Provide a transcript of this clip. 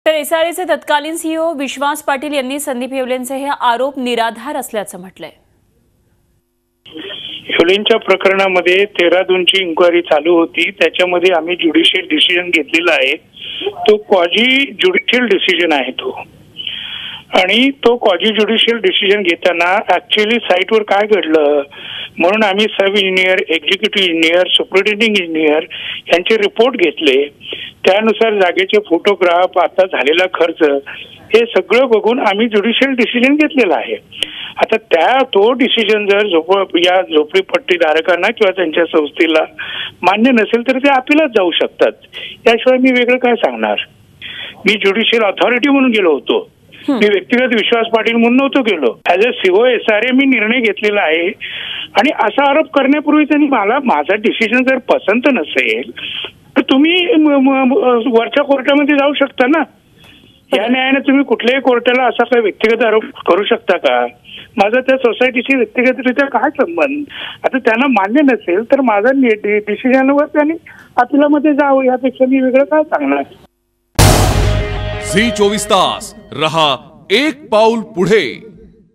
तर एसआरएचे तत्कालीन सीईओ विश्वास पाटील यांनी संदीप येवलेंचे हे आरोप निराधार असल्याचं म्हटलंय। येवलेंच्या प्रकरणामध्ये 13/2ची इन्क्वायरी चालू होती। त्याच्यामध्ये आम्ही ज्युडिशियल डिसिजन घेतलेला आहे। तो क्वाजी ज्युडिशियल डिसिजन आहे तो, आणि तो क्वाजी ज्युडिशियल डिसिजन घेताना ऍक्च्युअली साईटवर काय घडलं म्हणून आम्ही sub engineer, executive engineer, superintending engineer यांचे रिपोर्ट घेतले। त्यानुसार जागेचे फोटोग्राफ, आता झालेला खर्च, हे सगळं बघून आम्ही ज्युडिशियल डिसिजन घेतलेला आहे। आता तो डिसिजन जर या झोपडीपट्टीधारकांना किंवा त्यांच्या संस्थेला मान्य नसेल तर ते अपीलात जाऊ शकतात। त्याशिवाय मी वेगळं काय सांगणार। मी ज्युडिशियल अथॉरिटी म्हणून गेलो होतो, मी व्यक्तिगत विश्वास पाटील म्हणून नव्हतो गेलो। ऍज अ सीओ एसआरए मी निर्णय घेतलेला आहे, आणि असा आरोप करण्यापूर्वी त्यांनी माझा डिसिजन जर पसंत नसेल तर तुम्ही वरच्या कोर्टामध्ये जाऊ शकता ना। या न्यायाने तुम्ही कुठल्याही कोर्टाला असा काही व्यक्तिगत आरोप करू शकता का? माझा त्या सोसायटीशी व्यक्तिगतरित्या काय संबंध? आता त्यांना मान्य नसेल तर माझा डिसिजनवर त्यांनी अपिलामध्ये जावं, यापेक्षा मी वेगळं काय सांगणार। झी 24 तास रहा एक पाऊल पुढे।